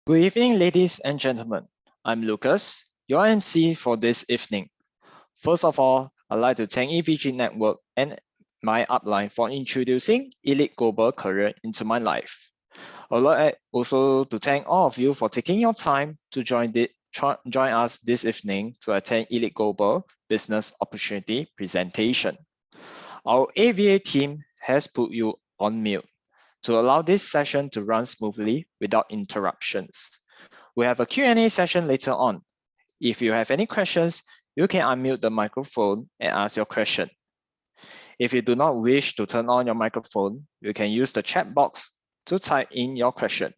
Good evening, ladies and gentlemen. I'm Lucas, your MC for this evening. First of all, I'd like to thank EVG Network and my upline for introducing Elite Global Career into my life. I'd like also to thank all of you for taking your time to join us this evening to attend Elite Global Business Opportunity presentation. Our AVA team has put you on mute to allow this session to run smoothly without interruptions. We have a Q&A session later on. If you have any questions, you can unmute the microphone and ask your question. If you do not wish to turn on your microphone, you can use the chat box to type in your question.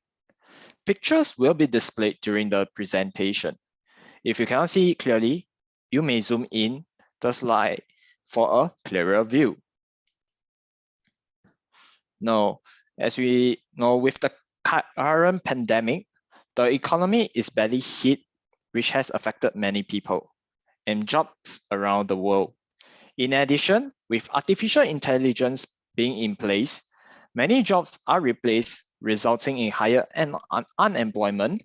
Pictures will be displayed during the presentation. If you cannot see it clearly, you may zoom in the slide for a clearer view. Now, as we know, with the current pandemic, the economy is badly hit, which has affected many people and jobs around the world. In addition, with artificial intelligence being in place, many jobs are replaced, resulting in higher unemployment.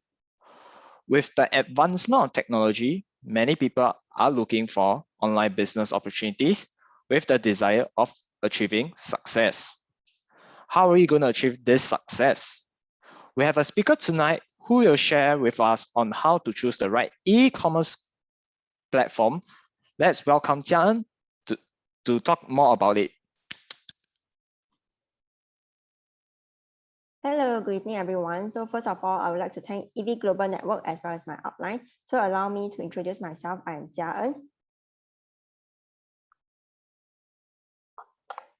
With the advancement of technology, many people are looking for online business opportunities with the desire of achieving success. How are we going to achieve this success? We have a speaker tonight who will share with us on how to choose the right e-commerce platform. Let's welcome Jian to talk more about it. Hello, good evening, everyone. So first of all, I would like to thank EV Global Network as well as my upline. So allow me to introduce myself. I am Jia En.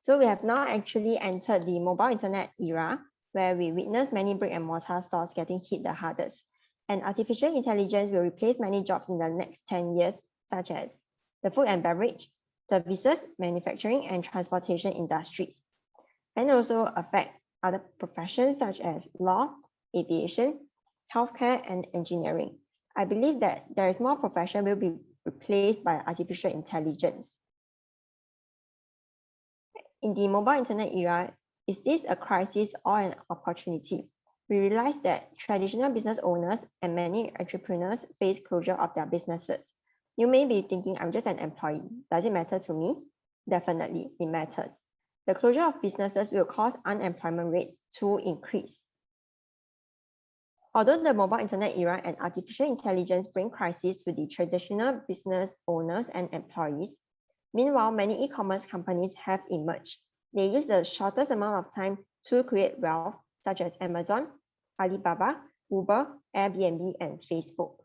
So we have now actually entered the mobile internet era, where we witness many brick and mortar stores getting hit the hardest. And artificial intelligence will replace many jobs in the next 10 years, such as the food and beverage, services, manufacturing, and transportation industries, and also affect other professions such as law, aviation, healthcare, and engineering. I believe that there is more profession will be replaced by artificial intelligence. In the mobile internet era, is this a crisis or an opportunity? We realize that traditional business owners and many entrepreneurs face closure of their businesses. You may be thinking, I'm just an employee. Does it matter to me? Definitely, it matters. The closure of businesses will cause unemployment rates to increase. Although the mobile internet era and artificial intelligence bring crises to the traditional business owners and employees, meanwhile, many e-commerce companies have emerged. They use the shortest amount of time to create wealth, such as Amazon, Alibaba, Uber, Airbnb, and Facebook.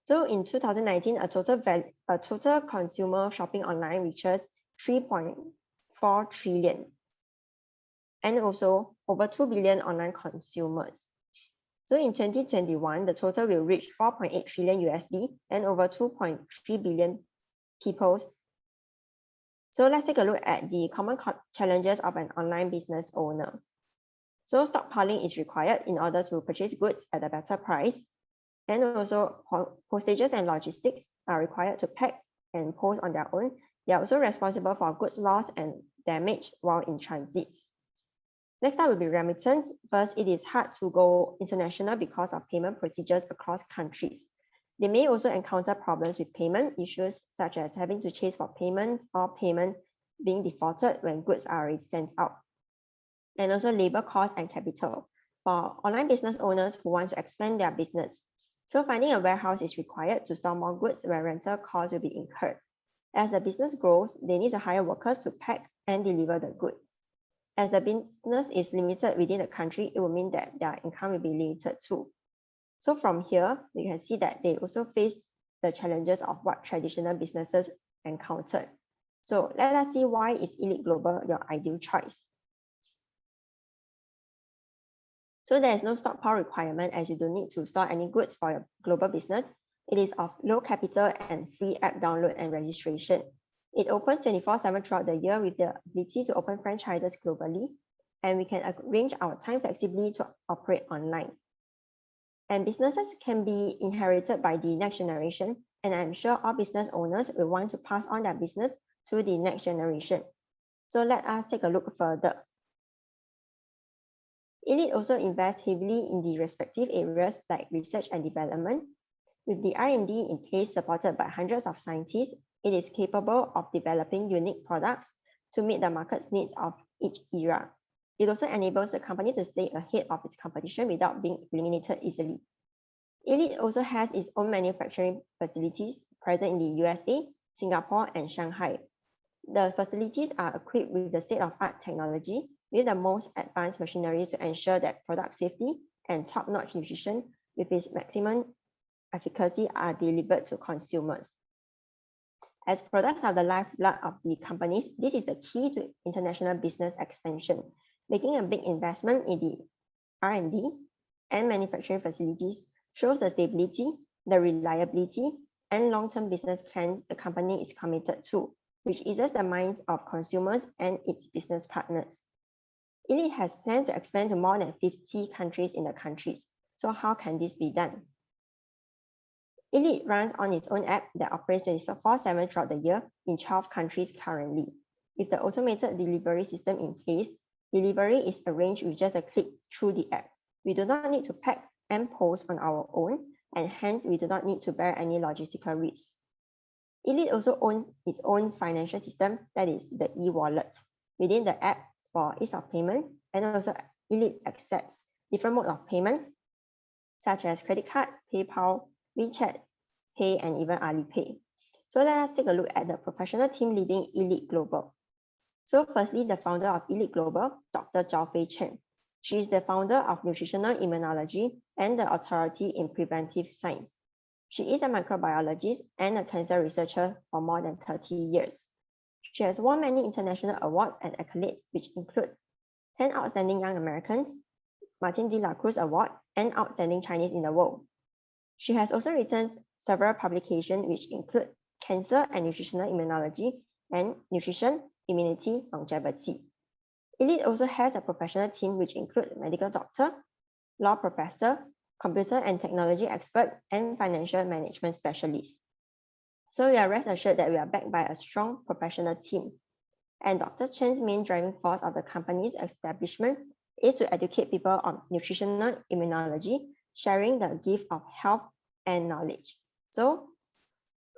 So in 2019, a total consumer shopping online reaches 3.4 trillion, and also over 2 billion online consumers. So in 2021, the total will reach 4.8 trillion USD and over 2.3 billion people. So let's take a look at the common challenges of an online business owner. So stockpiling is required in order to purchase goods at a better price. And also postages and logistics are required to pack and post on their own. They are also responsible for goods loss and damage while in transit. Next up will be remittance. First, it is hard to go international because of payment procedures across countries. They may also encounter problems with payment issues, such as having to chase for payments or payment being defaulted when goods are already sent out. And also labor costs and capital for online business owners who want to expand their business. So finding a warehouse is required to store more goods where rental costs will be incurred. As the business grows, they need to hire workers to pack and deliver the goods. As the business is limited within the country, it will mean that their income will be limited too. So from here, you can see that they also face the challenges of what traditional businesses encountered. So let us see why is Elite Global your ideal choice. So there is no stockpile requirement as you don't need to store any goods for your global business. It is of low capital and free app download and registration. It opens 24/7 throughout the year with the ability to open franchises globally, and we can arrange our time flexibly to operate online. And businesses can be inherited by the next generation, and I'm sure all business owners will want to pass on their business to the next generation. So let us take a look further. Elite also invests heavily in the respective areas like research and development. With the R&D in place supported by hundreds of scientists, it is capable of developing unique products to meet the market's needs of each era. It also enables the company to stay ahead of its competition without being eliminated easily. Elite also has its own manufacturing facilities present in the USA, Singapore, and Shanghai. The facilities are equipped with the state-of-art technology with the most advanced machineries to ensure that product safety and top-notch nutrition with its maximum efficacy are delivered to consumers. As products are the lifeblood of the companies, this is the key to international business expansion. Making a big investment in the R&D and manufacturing facilities shows the stability, the reliability, and long-term business plans the company is committed to, which eases the minds of consumers and its business partners. Elite has plans to expand to more than 50 countries in the countries. So how can this be done? Elite runs on its own app that operates 24/7 throughout the year in 12 countries currently. With the automated delivery system in place, delivery is arranged with just a click through the app. We do not need to pack and post on our own, and hence we do not need to bear any logistical risks. Elite also owns its own financial system, that is the e-wallet, within the app for ease of payment, and also Elite accepts different modes of payment, such as credit card, PayPal, WeChat Pay, and even Alipay. So let us take a look at the professional team leading Elite Global. So firstly, the founder of Elite Global, Dr. Zhao Fei Chen. She is the founder of nutritional immunology and the authority in preventive science. She is a microbiologist and a cancer researcher for more than 30 years. She has won many international awards and accolades, which includes 10 Outstanding Young Americans, Martin de la Cruz Award, and Outstanding Chinese in the World. She has also written several publications, which include Cancer and Nutritional Immunology and Nutrition, Immunity, Longevity. Elite also has a professional team, which includes medical doctor, law professor, computer and technology expert, and financial management specialist. So we are rest assured that we are backed by a strong professional team. And Dr. Chen's main driving force of the company's establishment is to educate people on nutritional immunology, sharing the gift of health and knowledge. So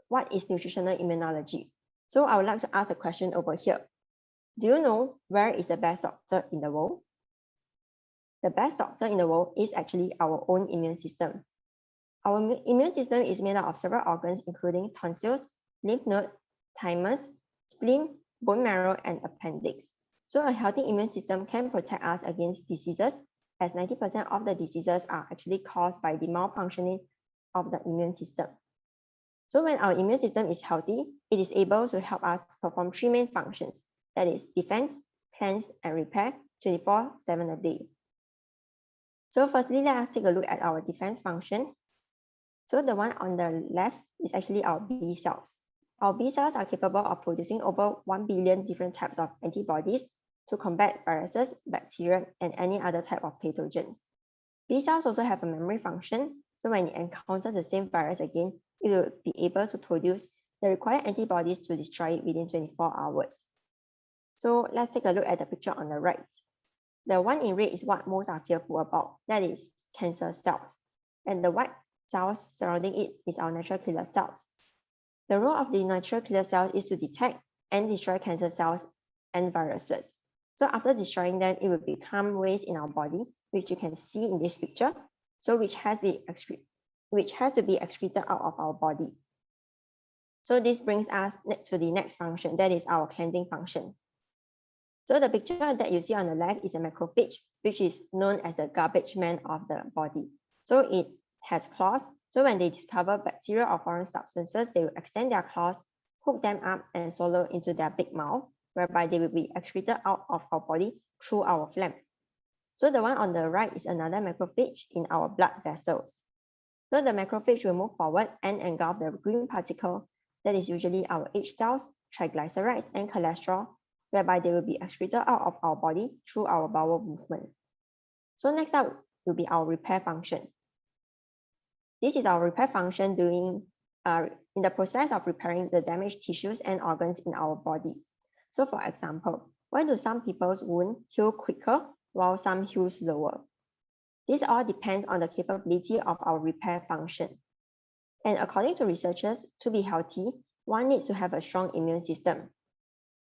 what is nutritional immunology? So I would like to ask a question over here. Do you know where is the best doctor in the world? The best doctor in the world is actually our own immune system. Our immune system is made up of several organs, including tonsils, lymph node, thymus, spleen, bone marrow, and appendix. So a healthy immune system can protect us against diseases, as 90% of the diseases are actually caused by the malfunctioning of the immune system. So when our immune system is healthy, it is able to help us perform three main functions, that is defense, cleanse, and repair 24/7 a day. So firstly, let us take a look at our defense function. So the one on the left is actually our B cells. Our B cells are capable of producing over 1 billion different types of antibodies to combat viruses, bacteria, and any other type of pathogens. B cells also have a memory function, so when it encounters the same virus again, it will be able to produce the required antibodies to destroy it within 24 hours. So let's take a look at the picture on the right. The one in red is what most are fearful about, that is cancer cells. And the white cells surrounding it is our natural killer cells. The role of the natural killer cells is to detect and destroy cancer cells and viruses. So after destroying them, it will become waste in our body, which you can see in this picture, so which has to be excreted out of our body. So this brings us to the next function, that is our cleansing function. So the picture that you see on the left is a macrophage, which is known as the garbage man of the body. So it has claws. So when they discover bacteria or foreign substances, they will extend their claws, hook them up, and swallow into their big mouth, whereby they will be excreted out of our body through our phlegm. So the one on the right is another macrophage in our blood vessels. So the macrophage will move forward and engulf the green particle that is usually our H cells, triglycerides, and cholesterol, whereby they will be excreted out of our body through our bowel movement. So next up will be our repair function. This is our repair function in the process of repairing the damaged tissues and organs in our body. So for example, why do some people's wounds heal quicker while some heals lower. This all depends on the capability of our repair function. And according to researchers, to be healthy, one needs to have a strong immune system.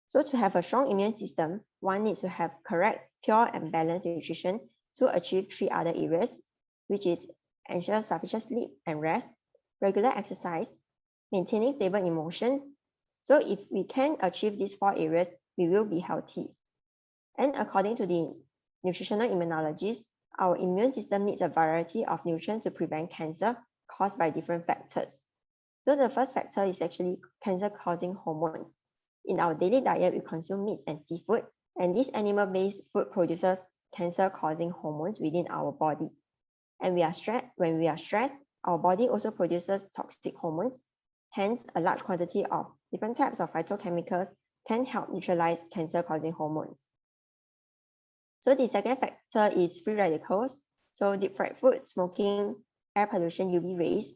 So to have a strong immune system, one needs to have correct, pure, and balanced nutrition to achieve 3 other areas, which is ensure sufficient sleep and rest, regular exercise, maintaining stable emotions. So if we can achieve these 4 areas, we will be healthy. And according to the nutritional immunologist, our immune system needs a variety of nutrients to prevent cancer caused by different factors. So the first factor is actually cancer-causing hormones. In our daily diet, we consume meat and seafood, and this animal-based food produces cancer-causing hormones within our body. And when we are stressed, our body also produces toxic hormones. Hence, a large quantity of different types of phytochemicals can help neutralize cancer-causing hormones. So the second factor is free radicals. So deep fried food, smoking, air pollution, UV rays,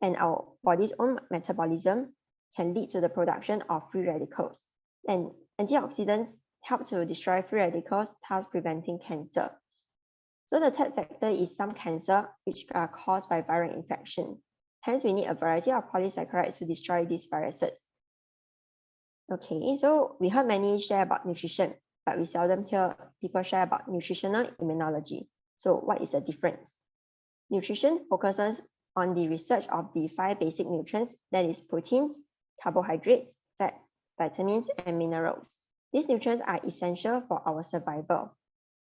and our body's own metabolism can lead to the production of free radicals. And antioxidants help to destroy free radicals, thus preventing cancer. So the third factor is some cancer, which are caused by viral infection. Hence, we need a variety of polysaccharides to destroy these viruses. Okay, so we heard many share about nutrition, but we seldom hear people share about nutritional immunology. So what is the difference? Nutrition focuses on the research of the 5 basic nutrients, that is proteins, carbohydrates, fat, vitamins, and minerals. These nutrients are essential for our survival.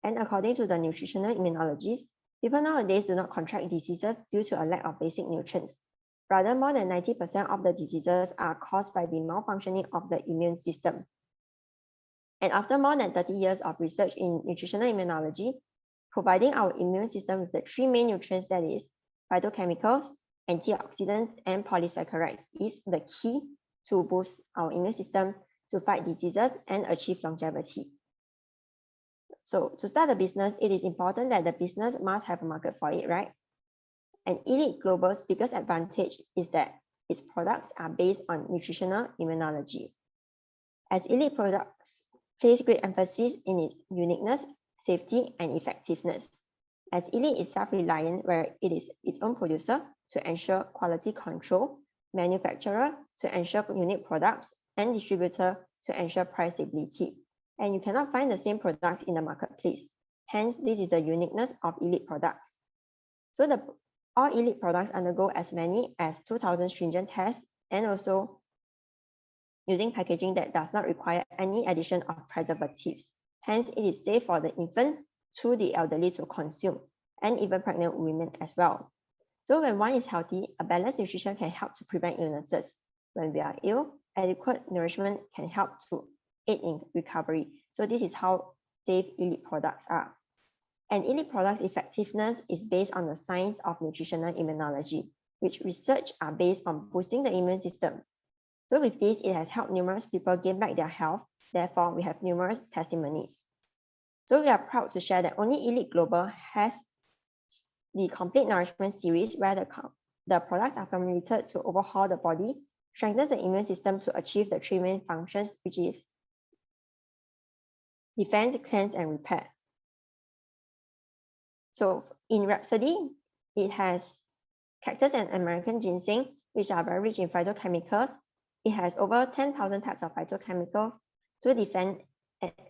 And according to the nutritional immunologists, people nowadays do not contract diseases due to a lack of basic nutrients. Rather, more than 90% of the diseases are caused by the malfunctioning of the immune system. And after more than 30 years of research in nutritional immunology, providing our immune system with the 3 main nutrients, that is phytochemicals, antioxidants, and polysaccharides, is the key to boost our immune system to fight diseases and achieve longevity. So to start a business, it is important that the business must have a market for it, right? And Elite Global's biggest advantage is that its products are based on nutritional immunology. As Elite products place great emphasis in its uniqueness, safety, and effectiveness. As Elite is self-reliant, where it is its own producer to ensure quality control, manufacturer to ensure unique products, and distributor to ensure price stability. And you cannot find the same products in the marketplace. Hence, this is the uniqueness of Elite products. So all Elite products undergo as many as 2,000 stringent tests, and also using packaging that does not require any addition of preservatives. Hence, it is safe for the infants to the elderly to consume, and even pregnant women as well. So when one is healthy, a balanced nutrition can help to prevent illnesses. When we are ill, adequate nourishment can help to aid in recovery. So this is how safe Elite products are. And Elite products' effectiveness is based on the science of nutritional immunology, which research are based on boosting the immune system. So with this, it has helped numerous people gain back their health. Therefore, we have numerous testimonies. So we are proud to share that only Elite Global has the complete nourishment series, where the products are formulated to overhaul the body, strengthen the immune system to achieve the 3 main functions, which is defense, cleanse, and repair. So in Rhapsody, it has cactus and American ginseng, which are very rich in phytochemicals. It has over 10,000 types of phytochemicals to defend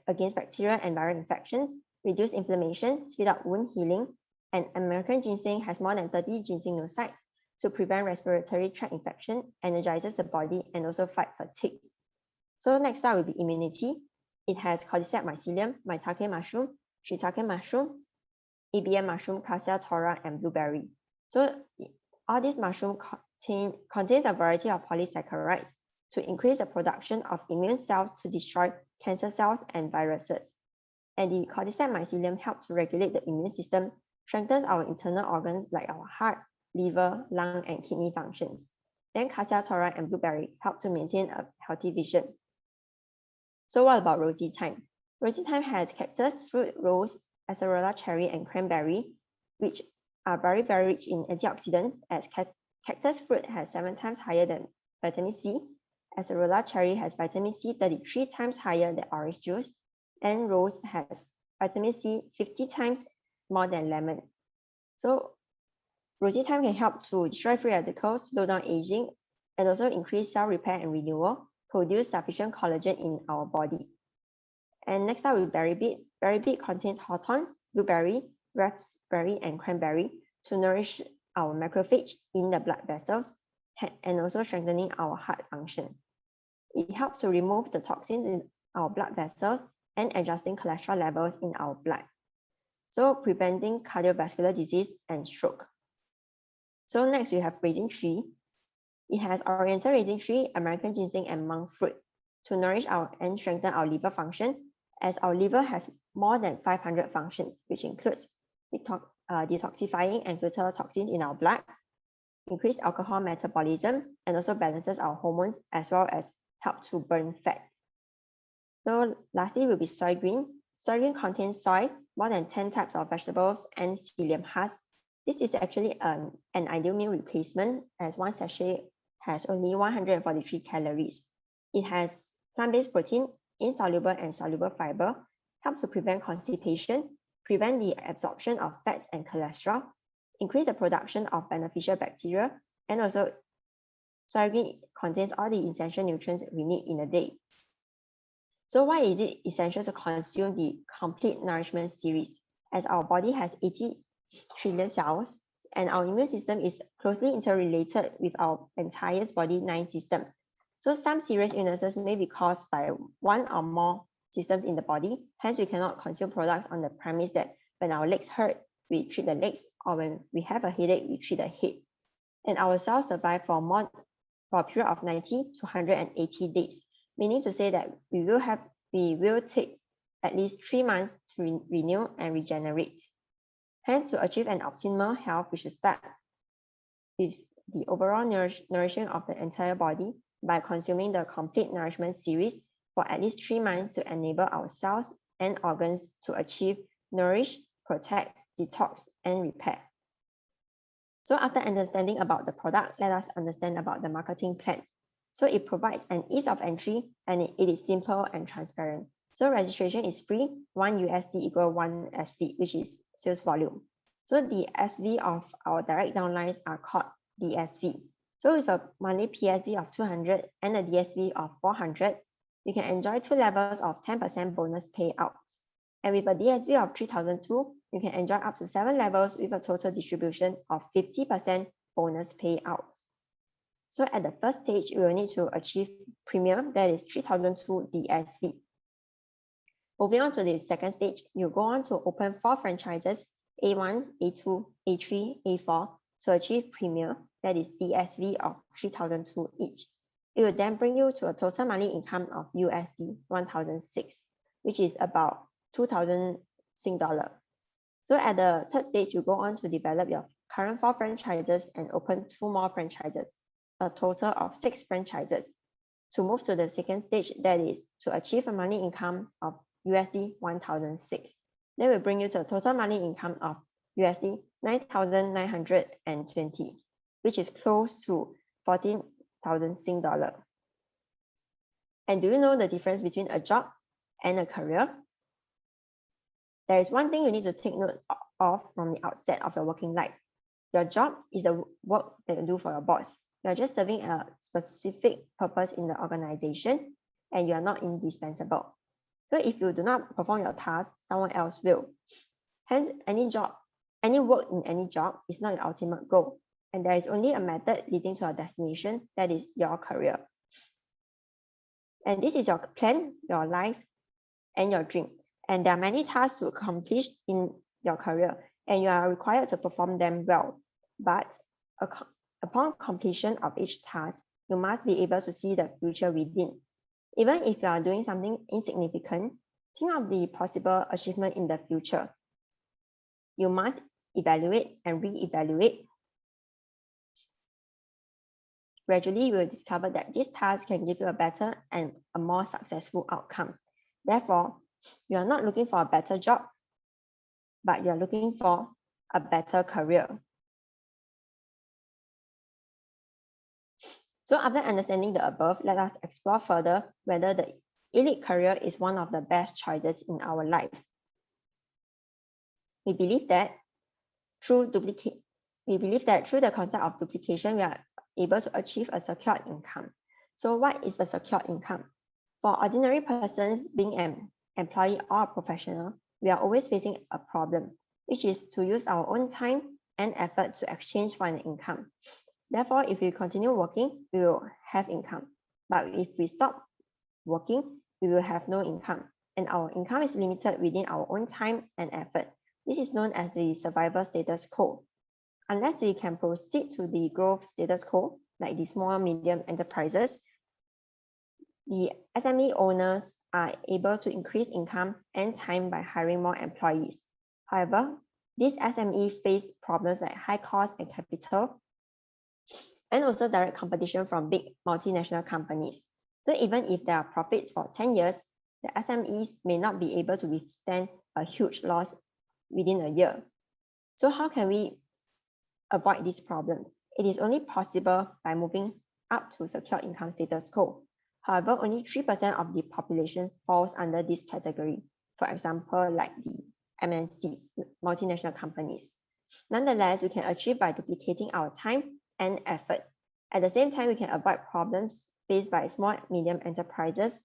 against bacterial and viral infections, reduce inflammation, speed up wound healing, and American ginseng has more than 30 ginsenosides to prevent respiratory tract infection, energizes the body, and also fight fatigue. So next up will be immunity. It has cordyceps mycelium, maitake mushroom, shiitake mushroom, EBM mushroom, cassia tora, and blueberry. So all these mushrooms contains a variety of polysaccharides to increase the production of immune cells to destroy cancer cells and viruses. And the cordyceps mycelium helps to regulate the immune system, strengthens our internal organs like our heart, liver, lung, and kidney functions. Then cassia tora and blueberry help to maintain a healthy vision. So what about rosy thyme? Rosy thyme has cactus, fruit, rose, acerola cherry, and cranberry, which are very, very rich in antioxidants, as cactus fruit has 7 times higher than vitamin C. Acerola cherry has vitamin C 33 times higher than orange juice, and rose has vitamin C 50 times more than lemon. So rosy thyme can help to destroy free radicals, slow down aging, and also increase cell repair and renewal, produce sufficient collagen in our body. And next up with berry beet. Berry beet contains hawthorn, blueberry, raspberry, and cranberry to nourish our macrophage in the blood vessels and also strengthening our heart function. It helps to remove the toxins in our blood vessels and adjusting cholesterol levels in our blood. So preventing cardiovascular disease and stroke. So next we have raisin tree. It has oriental raisin tree, American ginseng, and monk fruit to nourish and strengthen our liver function, as our liver has more than 500 functions, which includes detoxifying and filter toxins in our blood, increase alcohol metabolism, and also balances our hormones, as well as help to burn fat. So lastly will be soy green. Soy green contains soy, more than 10 types of vegetables, and psyllium husk. This is actually an ideal meal replacement, as one sachet has only 143 calories. It has plant-based protein, insoluble and soluble fiber, helps to prevent constipation, prevent the absorption of fats and cholesterol, increase the production of beneficial bacteria, and also soy green contains all the essential nutrients we need in a day. So why is it essential to consume the complete nourishment series? As our body has 80 trillion cells, and our immune system is closely interrelated with our entire body 9 system. So some serious illnesses may be caused by one or more systems in the body. Hence, we cannot consume products on the premise that when our legs hurt, we treat the legs, or when we have a headache, we treat the head. And our cells survive for a period of 90 to 180 days, meaning to say that we will take at least 3 months to renew and regenerate. Hence, to achieve an optimal health, we should start with the overall nourishing of the entire body by consuming the complete nourishment series for at least 3 months to enable our cells and organs to achieve nourish, protect, detox, and repair. So after understanding about the product, let us understand about the marketing plan. So it provides an ease of entry, and it is simple and transparent. So registration is free, 1 USD equal 1 SV, which is sales volume. So the SV of our direct downlines are called DSV. So with a monthly PSV of 200 and a DSV of 400, you can enjoy 2 levels of 10% bonus payouts. And with a DSV of 3002, you can enjoy up to 7 levels with a total distribution of 50% bonus payouts. So at the first stage, we will need to achieve premium, that is 3002 DSV. Moving on to the second stage, you go on to open 4 franchises, A1, A2, A3, A4, to achieve premium, that is DSV of 3002 each. It will then bring you to a total monthly income of USD 1006, which is about 2,000 Sing dollar. So at the third stage, you go on to develop your current 4 franchises and open 2 more franchises, a total of 6 franchises. To move to the second stage, that is to achieve a monthly income of USD 1006. That will bring you to a total monthly income of USD 9,920, which is close to 14,000 Sing dollar. And do you know the difference between a job and a career? There is one thing you need to take note of from the outset of your working life. Your job is the work that you do for your boss. You are just serving a specific purpose in the organization, and you are not indispensable. So if you do not perform your task, someone else will. Hence, any work in any job is not your ultimate goal, and there is only a method leading to a destination, that is your career. And this is your plan, your life, and your dream. And there are many tasks to accomplish in your career, and you are required to perform them well. But upon completion of each task, you must be able to see the future within. Even if you are doing something insignificant, think of the possible achievement in the future. You must evaluate and re-evaluate. Gradually, you will discover that this task can give you a better and a more successful outcome. Therefore, you are not looking for a better job, but you are looking for a better career. So after understanding the above, let us explore further whether the elite career is one of the best choices in our life. We believe that through the concept of duplication, we are able to achieve a secured income. So what is a secured income? For ordinary persons, being an employee or a professional, we are always facing a problem, which is to use our own time and effort to exchange for an income. Therefore, if we continue working, we will have income. But if we stop working, we will have no income. And our income is limited within our own time and effort. This is known as the survival status quo. Unless we can proceed to the growth status quo, like the small medium enterprises, the SME owners are able to increase income and time by hiring more employees. However, these SMEs face problems like high cost and capital, and also direct competition from big multinational companies. So even if there are profits for 10 years, the SMEs may not be able to withstand a huge loss within a year. So how can we avoid these problems? It is only possible by moving up to secure income status quo. However, only 3% of the population falls under this category. For example, like the MNCs, multinational companies. Nonetheless, we can achieve by duplicating our time and effort. At the same time, we can avoid problems faced by small medium enterprises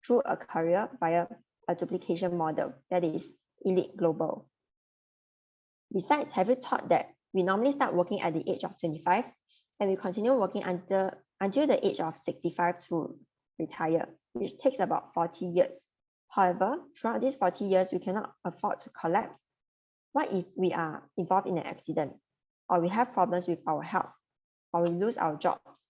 through a career via a duplication model, that is Elite Global. Besides, have you thought that we normally start working at the age of 25 and we continue working until the age of 65 to retire, which takes about 40 years. However, throughout these 40 years, we cannot afford to collapse. What if we are involved in an accident, or we have problems with our health, or we lose our jobs,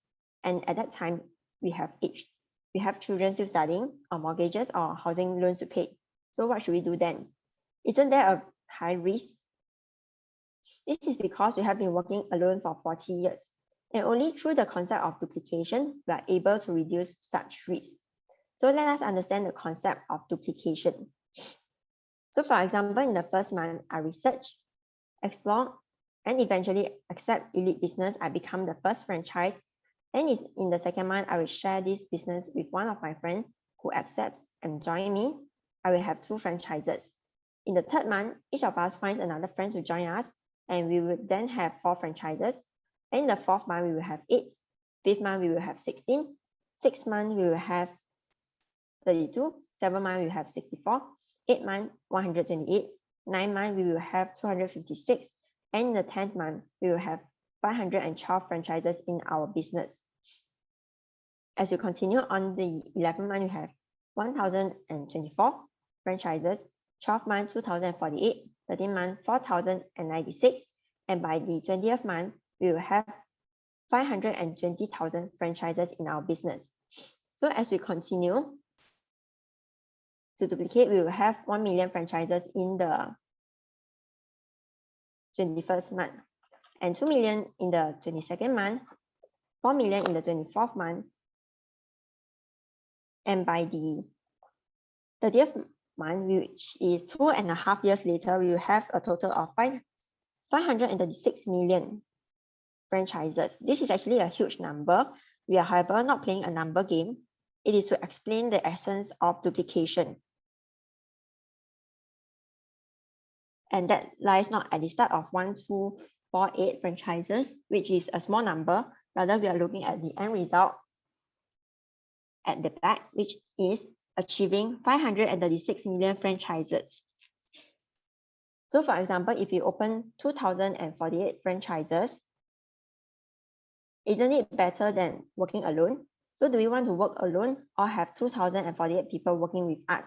and at that time we have aged, we have children still studying, or mortgages or housing loans to pay. So what should we do then? Isn't there a high risk? This is because we have been working alone for 40 years, and only through the concept of duplication, we are able to reduce such risk. So let us understand the concept of duplication. So for example, in the first month, I research, explore, and eventually accept Elite Business. I become the first franchise. And in the second month, I will share this business with one of my friends who accepts and join me. I will have 2 franchises. In the third month, each of us finds another friend to join us, and we will then have 4 franchises. And in the fourth month, we will have 8. Fifth month, we will have 16. Sixth month, we will have 32. Seventh month, we will have 64. 8th month, 128. 9th month, we will have 256. And in the 10th month, we will have 512 franchises in our business. As you continue on the 11th month, you have 1,024 franchises. 12th month, 2,048. 13th month, 4,096. And by the 20th month, we will have 520,000 franchises in our business. So as we continue to duplicate, we will have 1 million franchises in the 21st month, and 2 million in the 22nd month, 4 million in the 24th month, and by the 30th month, which is 2.5 years later, we will have a total of 536 million franchises. This is actually a huge number. We are, however, not playing a number game. It is to explain the essence of duplication. And that lies not at the start of 1, 2, 4, 8 franchises, which is a small number. Rather, we are looking at the end result at the back, which is achieving 536 million franchises. So for example, if you open 2,048 franchises, isn't it better than working alone? So do we want to work alone or have 2,048 people working with us?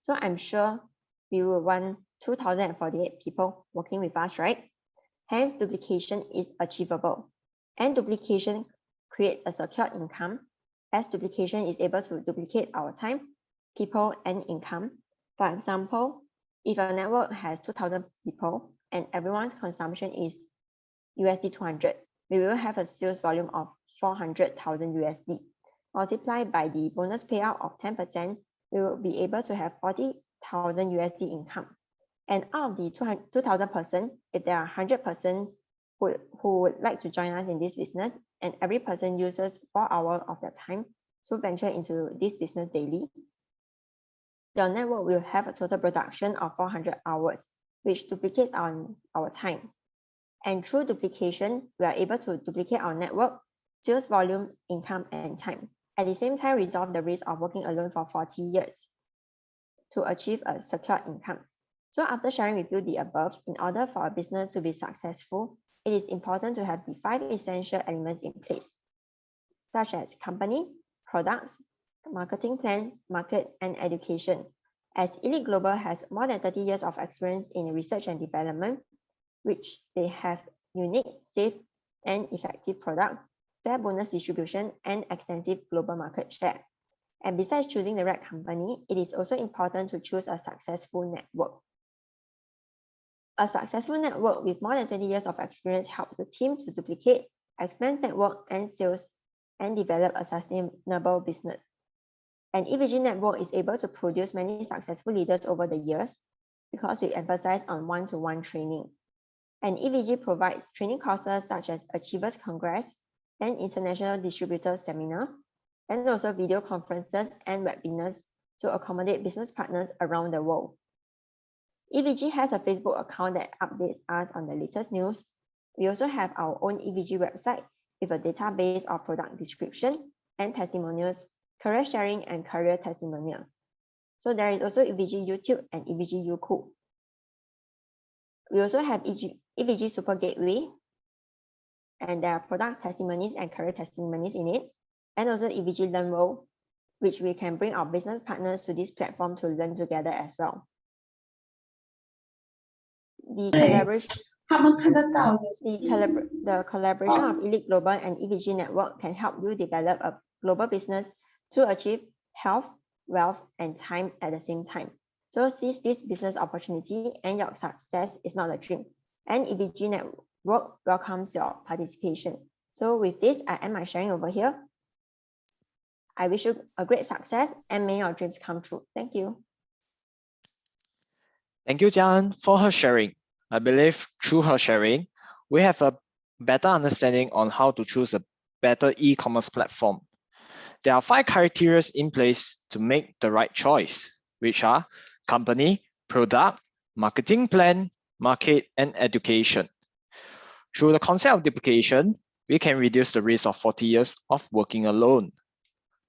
So I'm sure we will want 2,048 people working with us, right? Hence, duplication is achievable. And duplication creates a secure income, as duplication is able to duplicate our time, people, and income. For example, if a network has 2,000 people and everyone's consumption is USD 200, we will have a sales volume of 400,000 USD. Multiplied by the bonus payout of 10%, we will be able to have 40,000 USD income. And out of the 2,000 persons, if there are 100 persons who would like to join us in this business, and every person uses 4 hours of their time to venture into this business daily, your network will have a total production of 400 hours. which duplicates our time. And through duplication, we are able to duplicate our network, sales volume, income, and time. At the same time, resolve the risk of working alone for 40 years to achieve a secure income. So after sharing with you the above, in order for a business to be successful, it is important to have the 5 essential elements in place, such as company, products, marketing plan, market, and education. As Elite Global has more than 30 years of experience in research and development, which they have unique, safe, and effective products, fair bonus distribution, and extensive global market share. And besides choosing the right company, it is also important to choose a successful network. A successful network with more than 20 years of experience helps the team to duplicate, expand network and sales, and develop a sustainable business. An EVG network is able to produce many successful leaders over the years because we emphasize on one-to-one training. And EVG provides training courses such as Achievers Congress and International Distributor Seminar, and also video conferences and webinars to accommodate business partners around the world. EVG has a Facebook account that updates us on the latest news. We also have our own EVG website with a database of product description and testimonials, career sharing, and career testimonial. So there is also EVG YouTube and EVG Youku. We also have EVG Super Gateway, and there are product testimonies and career testimonies in it, and also EVG Learn World, which we can bring our business partners to this platform to learn together as well. The collaboration of Elite Global and EVG Network can help you develop a global business to achieve health, wealth, and time at the same time. So seize this business opportunity, and your success is not a dream. And EVG Network welcomes your participation. So with this, I end my sharing over here. I wish you a great success and may your dreams come true. Thank you. Thank you, Jian, for her sharing. I believe through her sharing, we have a better understanding on how to choose a better e-commerce platform. There are 5 criteria in place to make the right choice, which are company, product, marketing plan, market, and education. Through the concept of duplication, we can reduce the risk of 40 years of working alone.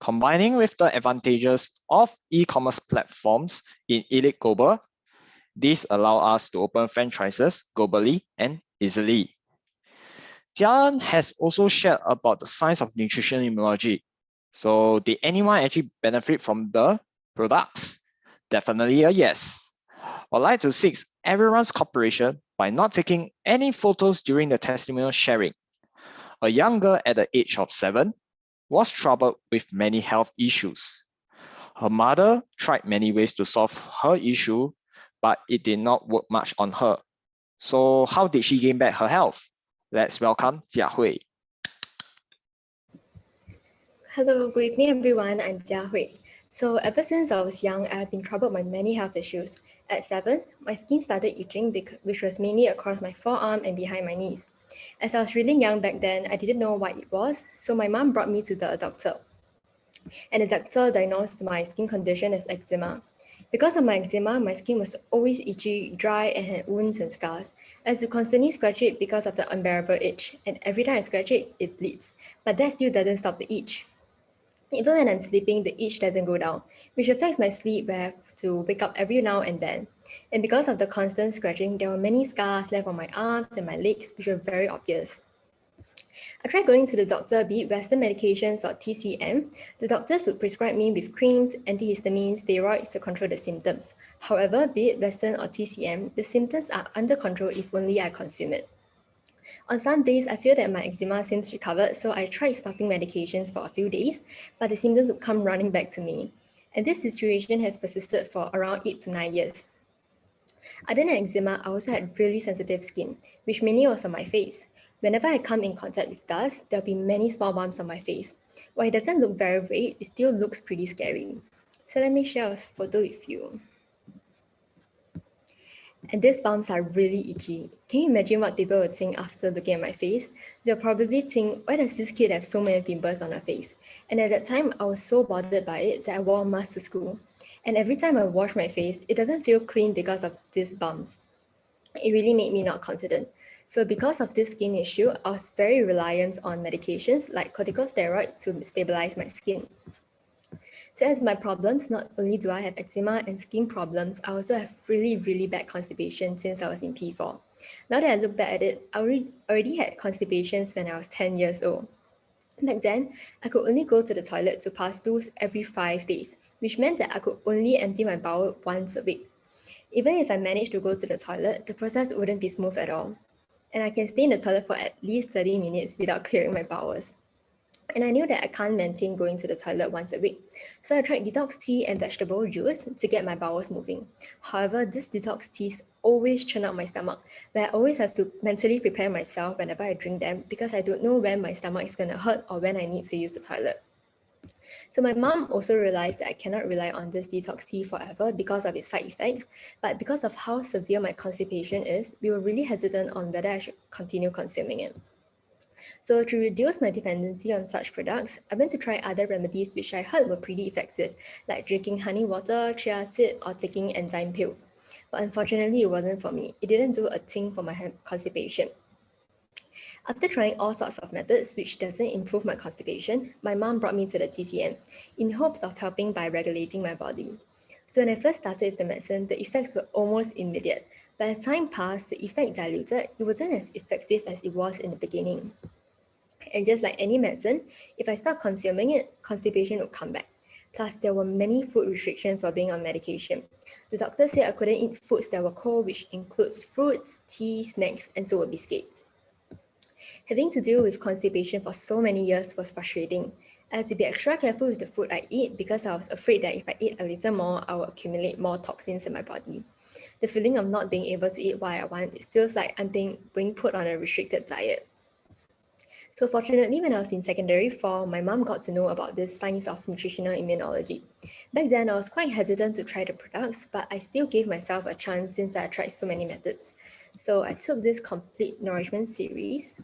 Combining with the advantages of e-commerce platforms in Elite Global, this allows us to open franchises globally and easily. Jian has also shared about the science of nutrition immunology. So did anyone actually benefit from the products? Definitely a yes. I'd like to seek everyone's cooperation by not taking any photos during the testimonial sharing. A young girl at the age of 7 was troubled with many health issues. Her mother tried many ways to solve her issue, but it did not work much on her. So how did she gain back her health? Let's welcome Jia Hui. Hello, good evening everyone, I'm Jia Hui. So ever since I was young, I have been troubled by many health issues. At 7, my skin started itching, which was mainly across my forearm and behind my knees. As I was really young back then, I didn't know what it was, so my mom brought me to the doctor. And the doctor diagnosed my skin condition as eczema. Because of my eczema, my skin was always itchy, dry, and had wounds and scars. I used to constantly scratch it because of the unbearable itch, and every time I scratch it, it bleeds. But that still doesn't stop the itch. Even when I'm sleeping, the itch doesn't go down, which affects my sleep where I have to wake up every now and then. And because of the constant scratching, there were many scars left on my arms and my legs, which were very obvious. I tried going to the doctor, be it Western medications or TCM. The doctors would prescribe me with creams, antihistamines, steroids to control the symptoms. However, be it Western or TCM, the symptoms are under control if only I consume it. On some days, I feel that my eczema seems recovered, so I tried stopping medications for a few days, but the symptoms would come running back to me. And this situation has persisted for around 8 to 9 years. Other than eczema, I also had really sensitive skin, which mainly was on my face. Whenever I come in contact with dust, there'll be many small bumps on my face. While it doesn't look very red, it still looks pretty scary. So let me share a photo with you. And these bumps are really itchy. Can you imagine what people would think after looking at my face? They'll probably think, why does this kid have so many pimples on her face? And at that time, I was so bothered by it that I wore a mask to school. And every time I wash my face, it doesn't feel clean because of these bumps. it really made me not confident. So because of this skin issue, I was very reliant on medications like corticosteroids to stabilize my skin. So as my problems, not only do I have eczema and skin problems, I also have really bad constipation since I was in P4. Now that I look back at it, I already had constipations when I was 10 years old. Back then, I could only go to the toilet to pass stools every 5 days, which meant that I could only empty my bowel once a week. Even if I managed to go to the toilet, the process wouldn't be smooth at all. And I can stay in the toilet for at least 30 minutes without clearing my bowels. And I knew that I can't maintain going to the toilet once a week. So I tried detox tea and vegetable juice to get my bowels moving. However, these detox teas always churn out my stomach, where I always have to mentally prepare myself whenever I drink them because I don't know when my stomach is going to hurt or when I need to use the toilet. So my mom also realized that I cannot rely on this detox tea forever because of its side effects, but because of how severe my constipation is, we were really hesitant on whether I should continue consuming it. So to reduce my dependency on such products, I went to try other remedies which I heard were pretty effective, like drinking honey water, chia seed, or taking enzyme pills. But unfortunately, it wasn't for me. It didn't do a thing for my constipation. After trying all sorts of methods which doesn't improve my constipation, my mom brought me to the TCM in hopes of helping by regulating my body. So when I first started with the medicine, the effects were almost immediate. But as time passed, the effect diluted. It wasn't as effective as it was in the beginning. And just like any medicine, if I start consuming it, constipation would come back. Plus, there were many food restrictions for being on medication. The doctor said I couldn't eat foods that were cold, which includes fruits, tea, snacks, and so were biscuits. Having to deal with constipation for so many years was frustrating. I had to be extra careful with the food I eat because I was afraid that if I eat a little more, I would accumulate more toxins in my body. The feeling of not being able to eat what I want, it feels like I'm being put on a restricted diet. So fortunately, when I was in secondary 4, my mom got to know about this science of nutritional immunology. Back then, I was quite hesitant to try the products, but I still gave myself a chance since I tried so many methods. So I took this complete nourishment series,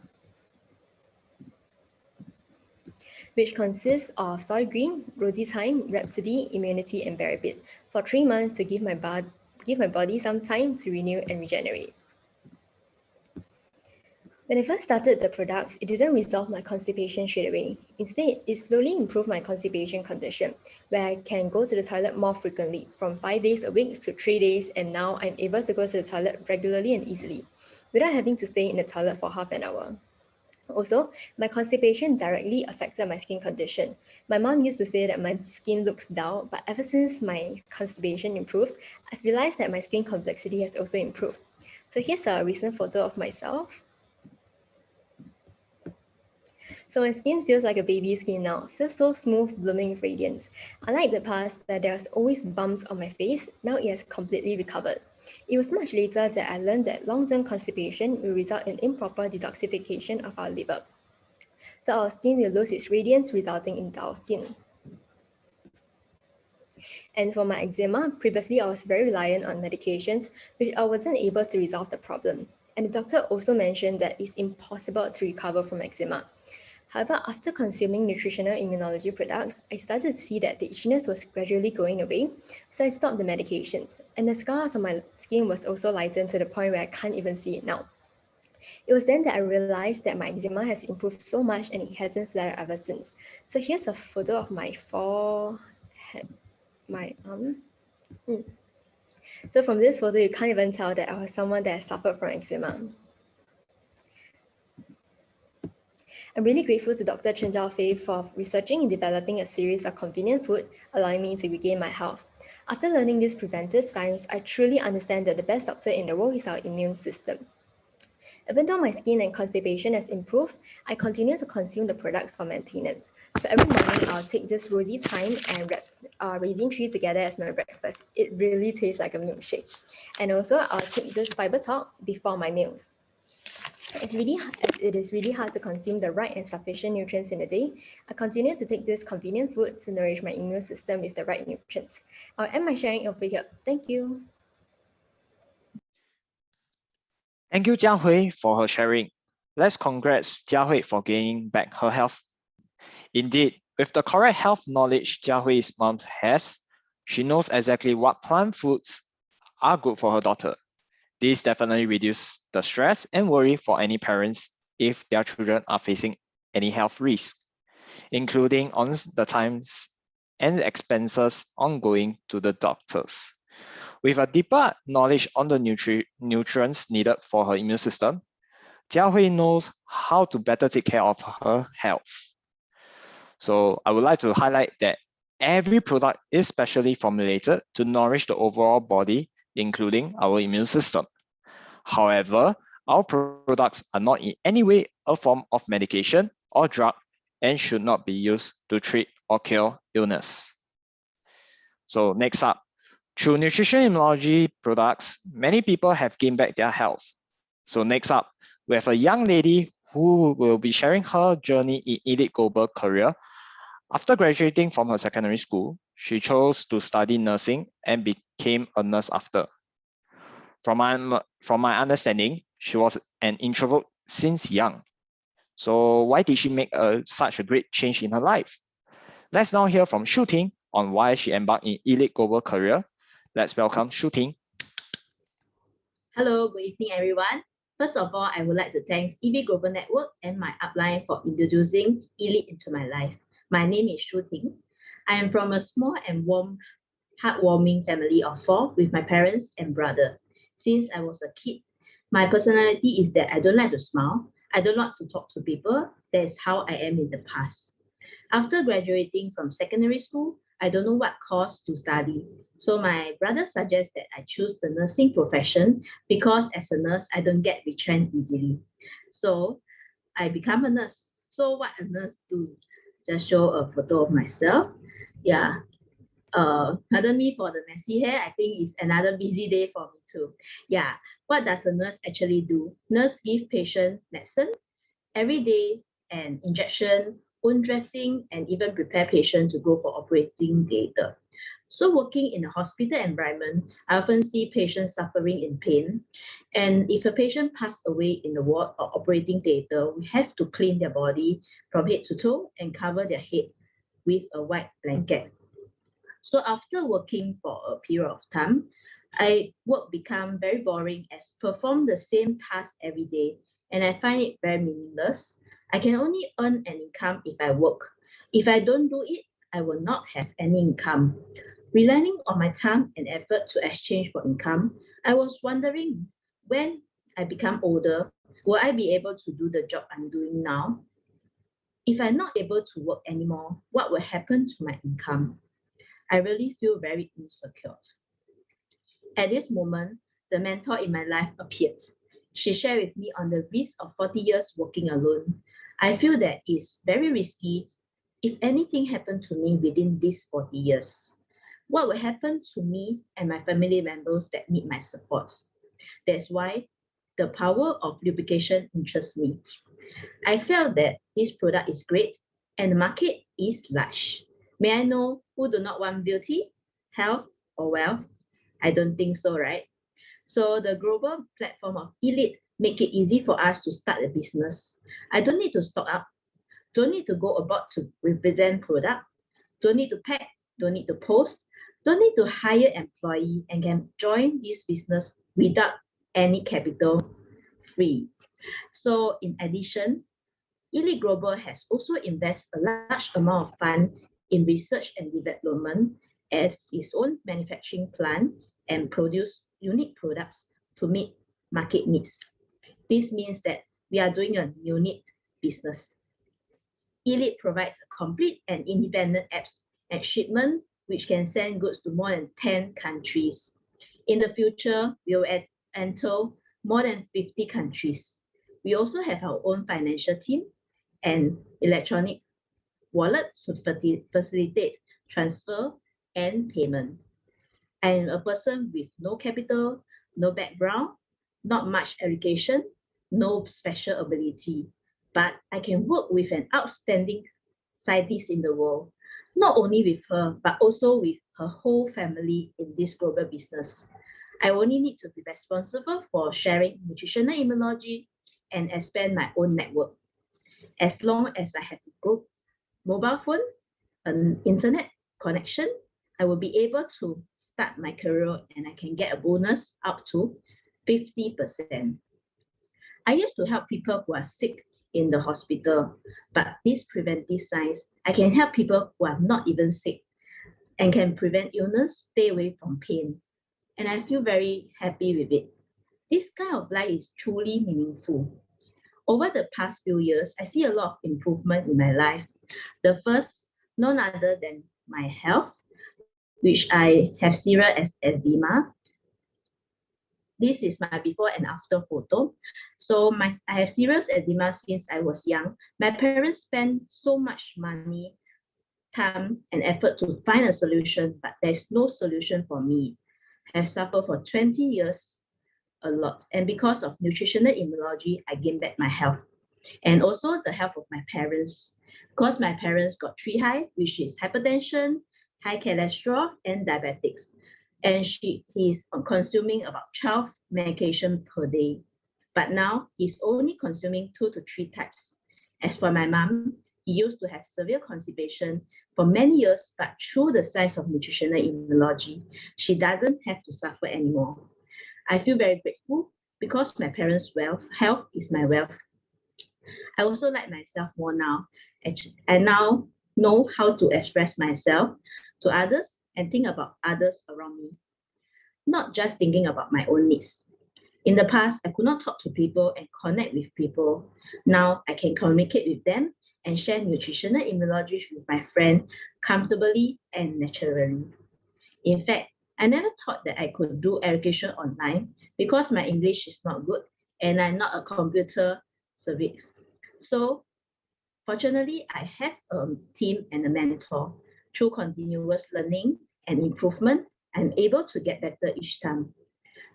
which consists of soy green, rosy thyme, rhapsody, immunity, and berry bit for 3 months to give my body some time to renew and regenerate. When I first started the products, it didn't resolve my constipation straight away. Instead, it slowly improved my constipation condition, where I can go to the toilet more frequently, from 5 days a week to 3 days, and now I'm able to go to the toilet regularly and easily, without having to stay in the toilet for half an hour. Also, my constipation directly affected my skin condition. My mom used to say that my skin looks dull, but ever since my constipation improved, I've realized that my skin complexity has also improved. So here's a recent photo of myself. So my skin feels like a baby skin now. It feels so smooth, blooming with radiance. Unlike the past, where there was always bumps on my face, now it has completely recovered. It was much later that I learned that long-term constipation will result in improper detoxification of our liver. So our skin will lose its radiance, resulting in dull skin. And for my eczema, previously I was very reliant on medications, which I wasn't able to resolve the problem. And the doctor also mentioned that it's impossible to recover from eczema. However, after consuming nutritional immunology products, I started to see that the itchiness was gradually going away, so I stopped the medications. And the scars on my skin was also lightened to the point where I can't even see it now. It was then that I realized that my eczema has improved so much and it hasn't flared ever since. So here's a photo of my forehead, my arm. So from this photo, you can't even tell that I was someone that suffered from eczema. I'm really grateful to Dr. Chen Zhaofei for researching and developing a series of convenient food, allowing me to regain my health. After learning this preventive science, I truly understand that the best doctor in the world is our immune system. Even though my skin and constipation has improved, I continue to consume the products for maintenance. So every morning, I'll take this rosy thyme and raisin trees together as my breakfast. It really tastes like a milkshake. And also, I'll take this fiber talk before my meals. It is really hard to consume the right and sufficient nutrients in a day, I continue to take this convenient food to nourish my immune system with the right nutrients. I'll end my sharing over here. Thank you. Thank you, Jiahui, for her sharing. Let's congrats Jiahui for gaining back her health. Indeed, with the correct health knowledge Jiahui's mom has, she knows exactly what plant foods are good for her daughter. This definitely reduces the stress and worry for any parents if their children are facing any health risk, including on the times and expenses ongoing to the doctors. With a deeper knowledge on the nutrients needed for her immune system, Jiahui knows how to better take care of her health. So I would like to highlight that every product is specially formulated to nourish the overall body, including our immune system. However, our products are not in any way a form of medication or drug and should not be used to treat or cure illness. So next up, through nutrition immunology products, many people have gained back their health. So next up, we have a young lady who will be sharing her journey in Elite Global career. After graduating from her secondary school, she chose to study nursing and became a nurse after. From my understanding, she was an introvert since young. So why did she make such a great change in her life? Let's now hear from Shu Ting on why she embarked in Elite Global career. Let's welcome Shu Ting. Hello, good evening, everyone. First of all, I would like to thank EV Global Network and my upline for introducing Elite into my life. My name is Shu Ting. I am from a small and heartwarming family of 4 with my parents and brother. Since I was a kid, my personality is that I don't like to smile. I don't like to talk to people. That is how I am in the past. After graduating from secondary school, I don't know what course to study. So my brother suggests that I choose the nursing profession because as a nurse, I don't get retrenched easily. So I become a nurse. So what a nurse do? Just show a photo of myself. Yeah. Pardon me for the messy hair. I think it's another busy day for me too. Yeah. What does a nurse actually do? Nurse give patient medicine every day and injection, wound dressing, and even prepare patient to go for operating theatre. So working in a hospital environment, I often see patients suffering in pain. And if a patient passed away in the ward or operating theatre, we have to clean their body from head to toe and cover their head with a white blanket. So after working for a period of time, work become very boring as perform the same task every day, and I find it very meaningless. I can only earn an income if I work. If I don't do it, I will not have any income. Relying on my time and effort to exchange for income, I was wondering when I become older, will I be able to do the job I'm doing now? If I'm not able to work anymore, what will happen to my income? I really feel very insecure. At this moment, the mentor in my life appeared. She shared with me on the risk of 40 years working alone. I feel that it's very risky if anything happened to me within these 40 years. What will happen to me and my family members that need my support? That's why the power of lubrication interests me. I felt that this product is great and the market is large. May I know who do not want beauty, health, or wealth? I don't think so, right? So the global platform of Elite make it easy for us to start a business. I don't need to stock up, don't need to go about to represent product, don't need to pack, don't need to post, don't need to hire employee and can join this business without any capital, free. So in addition, Elite Global has also invested a large amount of fund in research and development as its own manufacturing plant and produce unique products to meet market needs. This means that we are doing a unique business. Elite provides a complete and independent apps and shipment which can send goods to more than 10 countries. In the future, we will enter more than 50 countries. We also have our own financial team and electronic wallets to facilitate transfer and payment. I am a person with no capital, no background, not much education, no special ability, but I can work with an outstanding scientist in the world, not only with her, but also with her whole family in this global business. I only need to be responsible for sharing nutritional immunology and expand my own network. As long as I have a good mobile phone, an internet connection, I will be able to start my career and I can get a bonus up to 50%. I used to help people who are sick in the hospital, but this preventive science, I can help people who are not even sick and can prevent illness, stay away from pain. And I feel very happy with it. This kind of life is truly meaningful. Over the past few years, I see a lot of improvement in my life. The first, none other than my health, which I have serious eczema. This is my before and after photo. So I have serious eczema since I was young. My parents spent so much money, time, and effort to find a solution, but there's no solution for me. I have suffered for 20 years a lot. And because of nutritional immunology, I gained back my health. And also the health of my parents. Because my parents got 3 high, which is hypertension, high cholesterol, and diabetics. And he's consuming about 12 medication per day. But now he's only consuming 2 to 3 types. As for my mom, he used to have severe constipation for many years, but through the science of nutritional immunology, she doesn't have to suffer anymore. I feel very grateful because my parents' health is my wealth. I also like myself more now. I now know how to express myself to others and think about others around me, not just thinking about my own needs. In the past, I could not talk to people and connect with people. Now I can communicate with them and share nutritional immunology with my friend comfortably and naturally. In fact, I never thought that I could do education online because my English is not good and I'm not a computer savvy. So fortunately, I have a team and a mentor. Through continuous learning and improvement, I'm able to get better each time.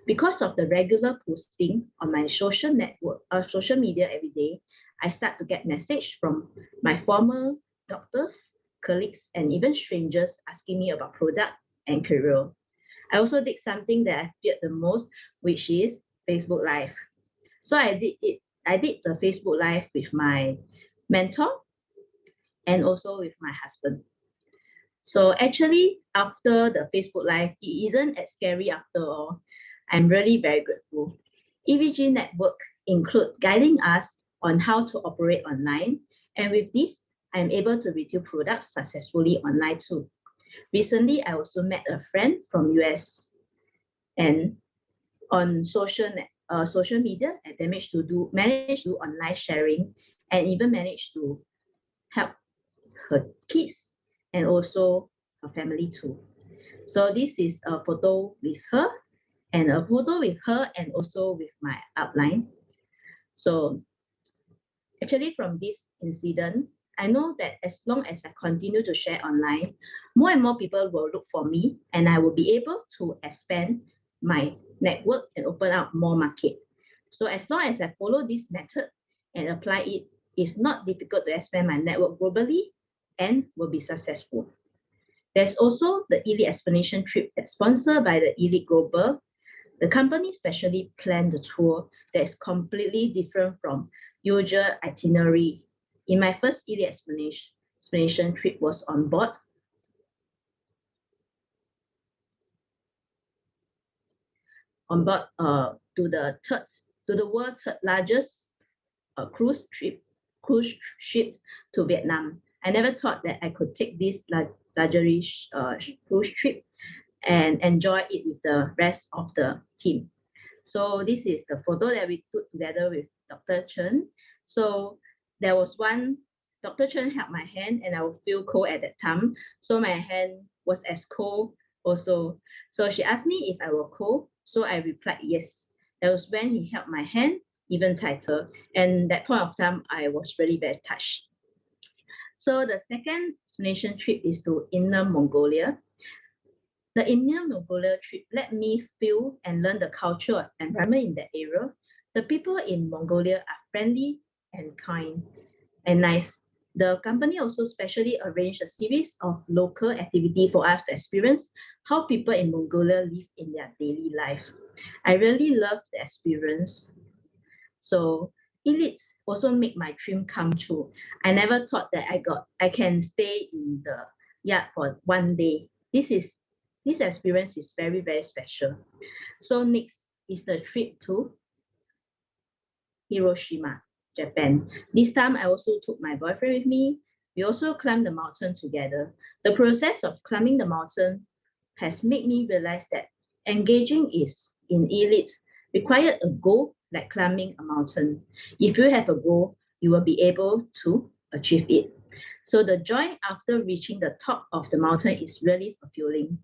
Because of the regular posting on my social media every day, I start to get message from my former doctors, colleagues, and even strangers asking me about product and career. I also did something that I feared the most, which is Facebook Live. So I did the Facebook Live with my mentor and also with my husband. So actually, after the Facebook Live, it isn't as scary after all. I'm really very grateful. EVG Network include guiding us on how to operate online. And with this, I'm able to retail products successfully online too. Recently, I also met a friend from US and on social media, I managed to do online sharing and even managed to help her kids and also her family too. So this is a photo with her and a photo with her and also with my outline. So actually from this incident, I know that as long as I continue to share online, more and more people will look for me and I will be able to expand my network and open up more market. So as long as I follow this method and apply it, it's not difficult to expand my network globally and will be successful. There's also the Elite Explanation trip that's sponsored by the Elite Global. The company specially planned the tour that is completely different from usual itinerary. In my first Elite Explanation trip was on board to the world's third largest cruise ship to Vietnam. I never thought that I could take this luxury cruise trip and enjoy it with the rest of the team. So this is the photo that we took together with Dr. Chen. So there was one, Dr. Chen held my hand and I would feel cold at that time. So my hand was as cold also. So she asked me if I were cold. So I replied yes. That was when he held my hand even tighter. And that point of time, I was really very touched. So the second explanation trip is to Inner Mongolia. The Inner Mongolia trip let me feel and learn the culture and environment in that area. The people in Mongolia are friendly and kind and nice. The company also specially arranged a series of local activity for us to experience how people in Mongolia live in their daily life. I really loved the experience. So Elite also make my dream come true. I never thought that I can stay in the yard for one day. This experience is very, very special. So next, is the trip to Hiroshima, Japan. This time I also took my boyfriend with me. We also climbed the mountain together. The process of climbing the mountain has made me realize that engaging in elite required a goal like climbing a mountain. If you have a goal, you will be able to achieve it. So the joy after reaching the top of the mountain is really fulfilling.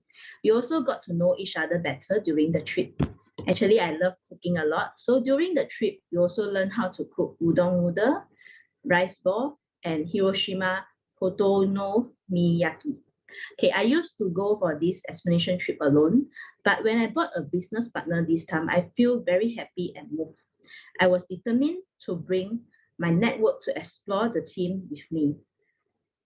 We also got to know each other better during the trip. Actually, I love cooking a lot. So during the trip, we also learned how to cook udon noodle, rice ball, and Hiroshima kotonomiyaki. Okay, I used to go for this explanation trip alone, but when I bought a business partner this time, I feel very happy and moved. I was determined to bring my network to explore the team with me.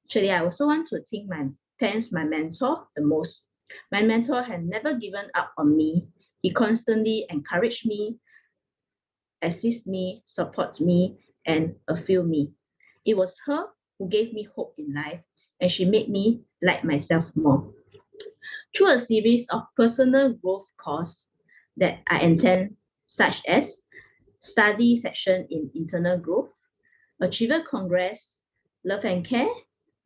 Actually, I also want to thank my mentor the most. My mentor had never given up on me. He constantly encouraged me, assist me, support me, and affirm me. It was her who gave me hope in life, and she made me like myself more. Through a series of personal growth courses that I attend, such as study section in internal growth, Achiever Congress, Love and Care,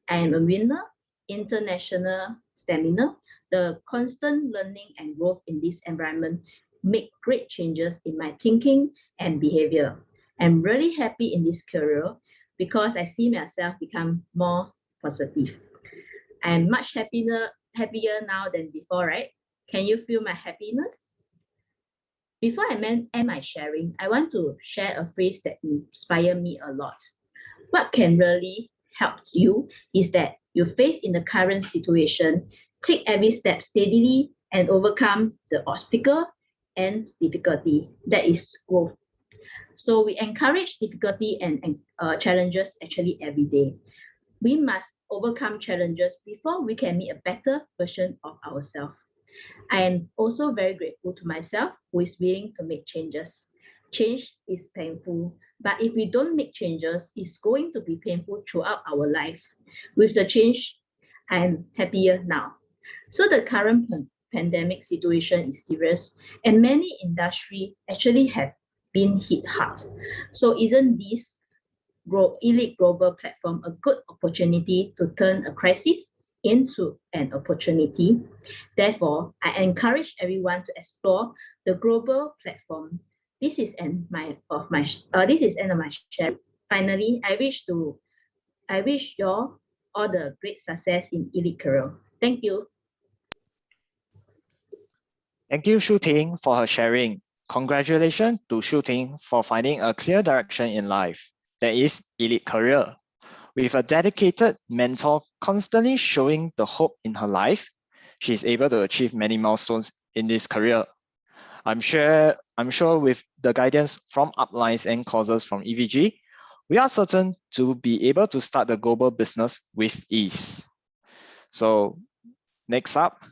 I am a winner, international stamina, the constant learning and growth in this environment make great changes in my thinking and behavior. I'm really happy in this career because I see myself become more positive. I'm much happier now than before, right? Can you feel my happiness? Before I end my sharing, I want to share a phrase that inspired me a lot. What can really help you is that you face in the current situation, take every step steadily and overcome the obstacle and difficulty. That is growth. So we encourage difficulty and challenges actually every day. We must overcome challenges before we can meet a better version of ourselves. I am also very grateful to myself who is willing to make changes. Change is painful, but if we don't make changes, it's going to be painful throughout our life. With the change, I'm happier now. So the current pandemic situation is serious, and many industries actually have been hit hard. So isn't this elite global platform a good opportunity to turn a crisis into an opportunity? Therefore, I encourage everyone to explore the global platform. This is end of my share. Finally, I wish you all the great success in elite career. Thank you. Thank you, Shu Ting, for her sharing. Congratulations to Shu Ting for finding a clear direction in life, that is elite career. With a dedicated mentor constantly showing the hope in her life, she is able to achieve many milestones in this career. I'm sure with the guidance from uplines and courses from EVG, we are certain to be able to start the global business with ease. So next up,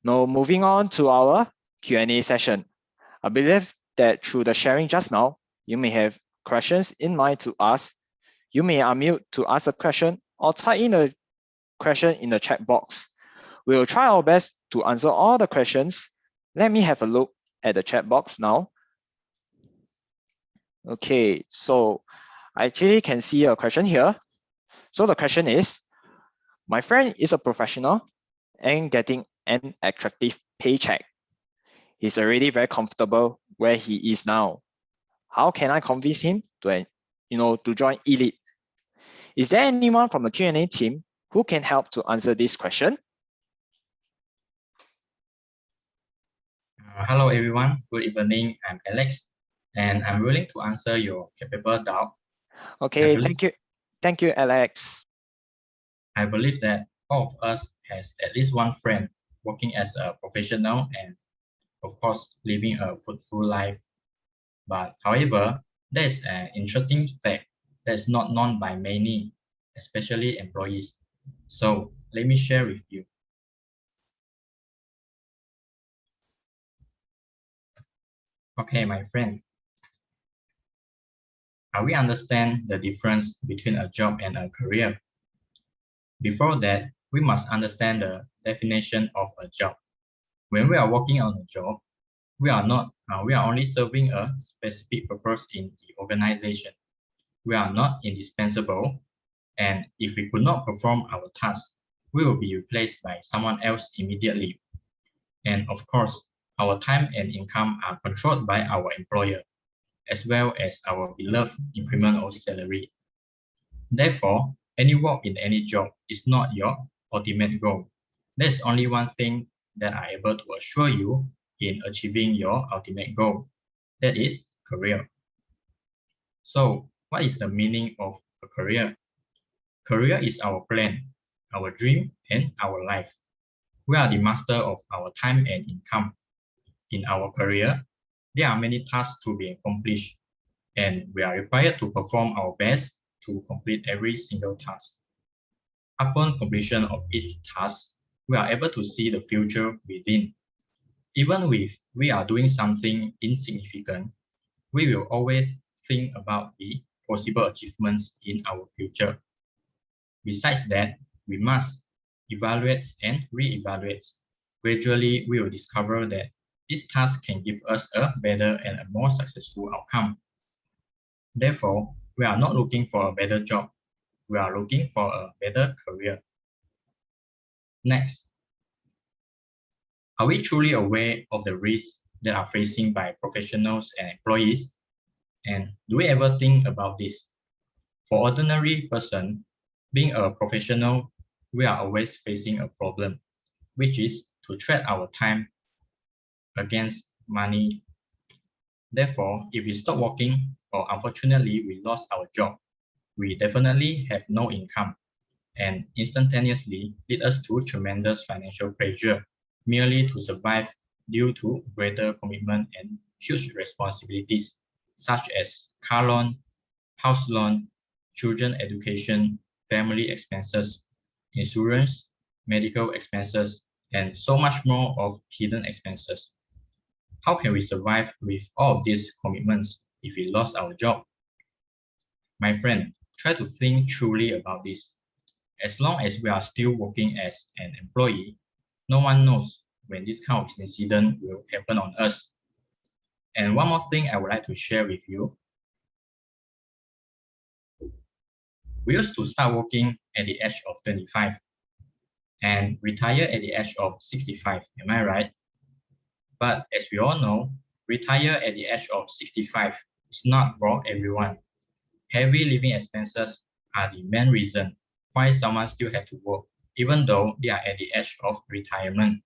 now moving on to our Q&A session. I believe that through the sharing just now, you may have questions in mind to ask. You may unmute to ask a question or type in a question in the chat box. We will try our best to answer all the questions. Let me have a look at the chat box now. Okay, so I actually can see a question here. So the question is, my friend is a professional and getting an attractive paycheck. He's already very comfortable where he is now. How can I convince him to join elite? Is there anyone from the Q&A team who can help to answer this question? Hello everyone, good evening. I'm Alex, and I'm willing to answer your capable doubt. Okay, thank you, Alex. I believe that all of us has at least one friend working as a professional and of course living a fruitful life. But however, there is an interesting fact that is not known by many, especially employees. So let me share with you. Okay, my friend. We understand the difference between a job and a career. Before that, we must understand the definition of a job. When we are working on a job, We are only serving a specific purpose in the organization. We are not indispensable, and if we could not perform our task, we will be replaced by someone else immediately. And of course, our time and income are controlled by our employer, as well as our beloved increment or salary. Therefore, any work in any job is not your ultimate goal. There's only one thing that I'm able to assure you in achieving your ultimate goal. That is career. So, what is the meaning of a career? Career is our plan, our dream, and our life. We are the master of our time and income. In our career, there are many tasks to be accomplished, and we are required to perform our best to complete every single task. Upon completion of each task, we are able to see the future within. Even if we are doing something insignificant, we will always think about the possible achievements in our future. Besides that, we must evaluate and re-evaluate. Gradually, we will discover that this task can give us a better and a more successful outcome. Therefore, we are not looking for a better job. We are looking for a better career. Next, are we truly aware of the risks that are faced by professionals and employees? And do we ever think about this? For ordinary person, being a professional, we are always facing a problem, which is to trade our time against money. Therefore, if we stop working or unfortunately we lost our job, we definitely have no income and instantaneously lead us to tremendous financial pressure merely to survive due to greater commitment and huge responsibilities such as car loan, house loan, children education, family expenses, insurance, medical expenses, and so much more of hidden expenses. How can we survive with all of these commitments if we lost our job? My friend, try to think truly about this. As long as we are still working as an employee, no one knows when this kind of incident will happen on us. And one more thing I would like to share with you. We used to start working at the age of 25 and retire at the age of 65, am I right? But as we all know, retire at the age of 65 is not for everyone. Heavy living expenses are the main reason why someone still has to work, even though they are at the age of retirement.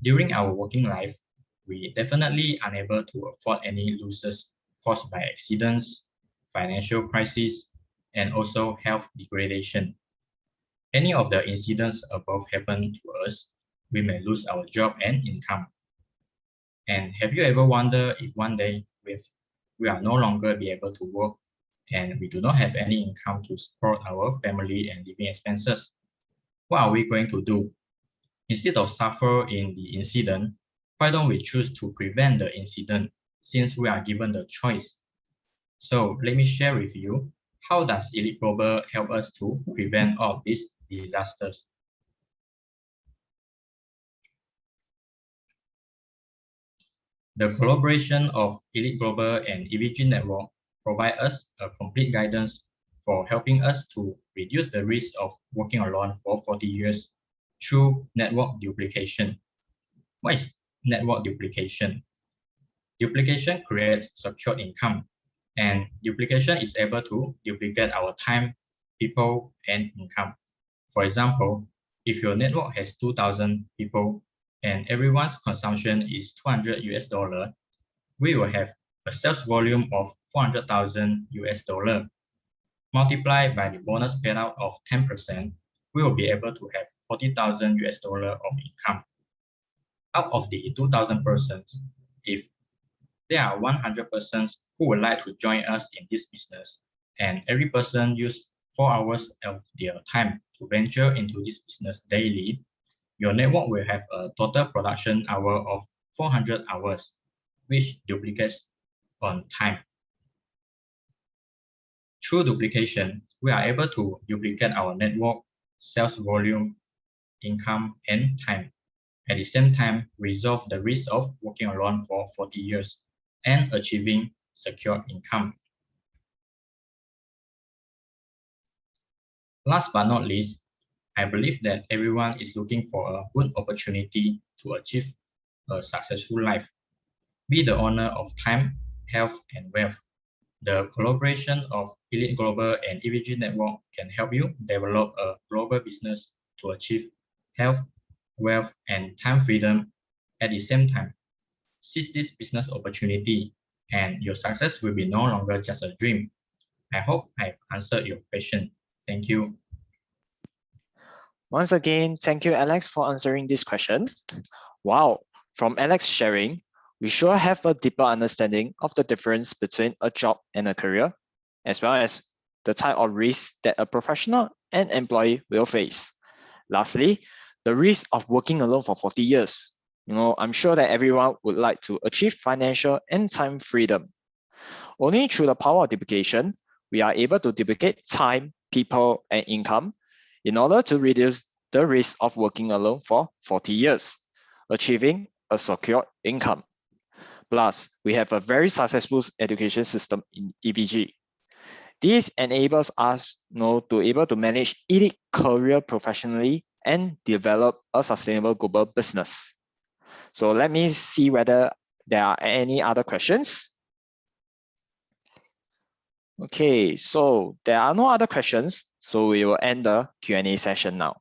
During our working life, we definitely unable to afford any losses caused by accidents, financial crisis, and also health degradation. Any of the incidents above happen to us, we may lose our job and income. And have you ever wondered if one day we are no longer be able to work and we do not have any income to support our family and living expenses? What are we going to do? Instead of suffer in the incident, why don't we choose to prevent the incident since we are given the choice? So let me share with you, how does Elite Global help us to prevent all of these disasters? The collaboration of Elite Global and EVG Network provide us a complete guidance for helping us to reduce the risk of working alone for 40 years through network duplication. What is network duplication? Duplication creates secure income, and duplication is able to duplicate our time, people, and income. For example, if your network has 2,000 people and everyone's consumption is 200 US dollar, we will have a sales volume of 400,000 US dollar. Multiplied by the bonus payout of 10%, we will be able to have 40,000 US dollar of income. Out of the 2,000 persons, if there are 100 persons who would like to join us in this business, and every person use 4 hours of their time to venture into this business daily, your network will have a total production hour of 400 hours, which duplicates on time. Through duplication, we are able to duplicate our network, sales volume, income, and time. at the same time resolve the risk of working alone for 40 years and achieving secure income. Last but not least, I believe that everyone is looking for a good opportunity to achieve a successful life. Be the owner of time, health, and wealth. The collaboration of Elite Global and EVG Network can help you develop a global business to achieve health, wealth, and time freedom at the same time. Seize this business opportunity, and your success will be no longer just a dream. I hope I've answered your question. Thank you. Once again, thank you, Alex, for answering this question. Wow, from Alex sharing, we sure have a deeper understanding of the difference between a job and a career, as well as the type of risks that a professional and employee will face. Lastly, the risk of working alone for 40 years. I'm sure that everyone would like to achieve financial and time freedom. Only through the power of duplication, we are able to duplicate time, people, and income in order to reduce the risk of working alone for 40 years, achieving a secure income. Plus, we have a very successful education system in EVG. This enables us to be able to manage elite career professionally and develop a sustainable global business. So let me see whether there are any other questions. Okay, so there are no other questions, so we will end the Q&A session now.